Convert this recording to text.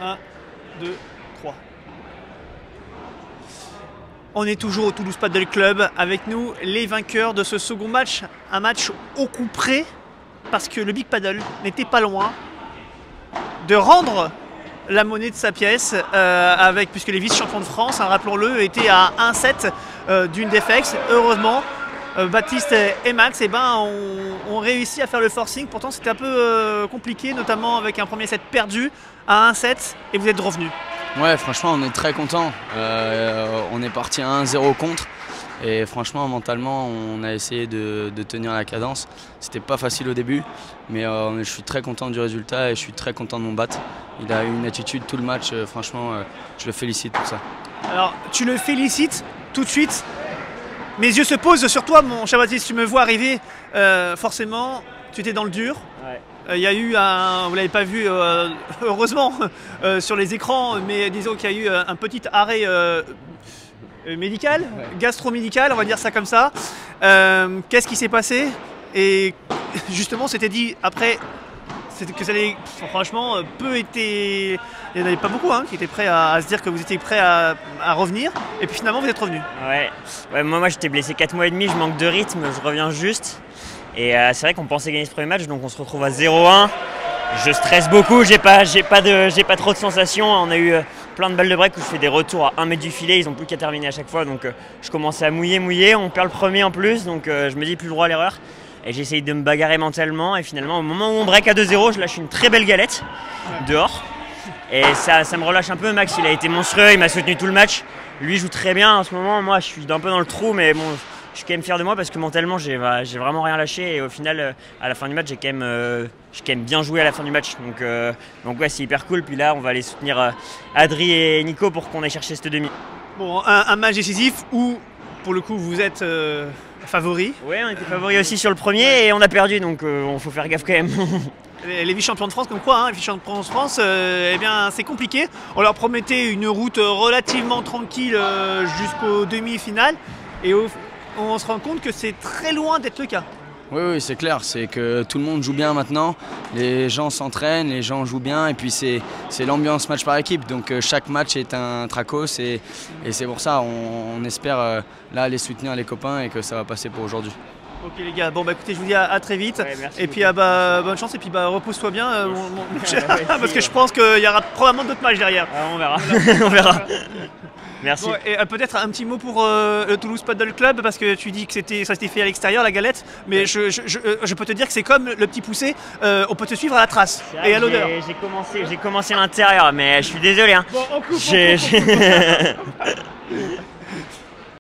1, 2, 3. On est toujours au Toulouse Paddle Club. Avec nous, les vainqueurs de ce second match. Un match au coup près, parce que le Big Paddle n'était pas loin de rendre la monnaie de sa pièce, puisque les vice-champions de France, hein, rappelons-le, étaient à 1-7 d'une défaite. Heureusement, Baptiste et Max ont réussi à faire le forcing. Pourtant, c'était un peu compliqué, notamment avec un premier set perdu à 1-7, et vous êtes revenus. Ouais, franchement, on est très contents. On est parti à 1-0 contre. Et franchement, mentalement, on a essayé de tenir la cadence. C'était pas facile au début, mais je suis très content du résultat et je suis très content de mon bat. Il a eu une attitude tout le match, franchement, je le félicite pour ça. Alors, tu le félicites tout de suite. Mes yeux se posent sur toi, mon cher Baptiste. Tu me vois arriver, forcément, tu étais dans le dur. Ouais. Il y a eu vous l'avez pas vu heureusement sur les écrans, mais disons qu'il y a eu un petit arrêt médical, gastro-médical, on va dire ça comme ça. Qu'est-ce qui s'est passé? Et justement, c'était dit après que ça allait, franchement, il n'y en avait pas beaucoup qui étaient prêts à se dire que vous étiez prêts à revenir, et puis finalement vous êtes revenu. Ouais, moi j'étais blessé 4 mois et demi, je manque de rythme, je reviens juste. Et c'est vrai qu'on pensait gagner ce premier match, donc on se retrouve à 0-1. Je stresse beaucoup, j'ai pas trop de sensations. On a eu plein de balles de break où je fais des retours à 1 mètre du filet, ils n'ont plus qu'à terminer à chaque fois. Donc je commençais à mouiller, on perd le premier en plus, donc je me dis plus le droit à l'erreur. Et j'essaye de me bagarrer mentalement, et finalement au moment où on break à 2-0, je lâche une très belle galette dehors. Et ça me relâche un peu. Max, il a été monstrueux, il m'a soutenu tout le match. Lui joue très bien en ce moment, moi je suis un peu dans le trou, mais bon, je suis quand même fier de moi parce que mentalement j'ai vraiment rien lâché, et au final à la fin du match j'ai quand même bien joué à la fin du match, donc ouais, c'est hyper cool. Puis là on va aller soutenir Adri et Nico pour qu'on aille chercher cette demi. Bon, un match décisif où pour le coup vous êtes favori. Ouais, on était favori aussi sur le premier et on a perdu, donc faut faire gaffe quand même. Les vice-champions de France, comme quoi, les vice-champions de France, eh bien, c'est compliqué. On leur promettait une route relativement tranquille jusqu'aux demi-finales, et on se rend compte que c'est très loin d'être le cas. Oui, c'est clair, c'est que tout le monde joue bien maintenant, les gens s'entraînent, les gens jouent bien, et puis c'est l'ambiance match par équipe, donc chaque match est un tracos, et c'est pour ça on espère là aller soutenir les copains et que ça va passer pour aujourd'hui. Ok les gars, bon bah écoutez, je vous dis à très vite, ouais, et puis bonne chance, et puis repose-toi bien, parce que je pense qu'il y aura probablement d'autres matchs derrière. On verra. On verra. Merci. Bon, et peut-être un petit mot pour le Toulouse Paddle Club, parce que tu dis que ça s'était fait à l'extérieur, la galette, mais ouais. je peux te dire que c'est comme le petit poussé, on peut te suivre à la trace et à l'odeur. J'ai commencé à l'intérieur, mais je suis désolé. Bon, on coupe.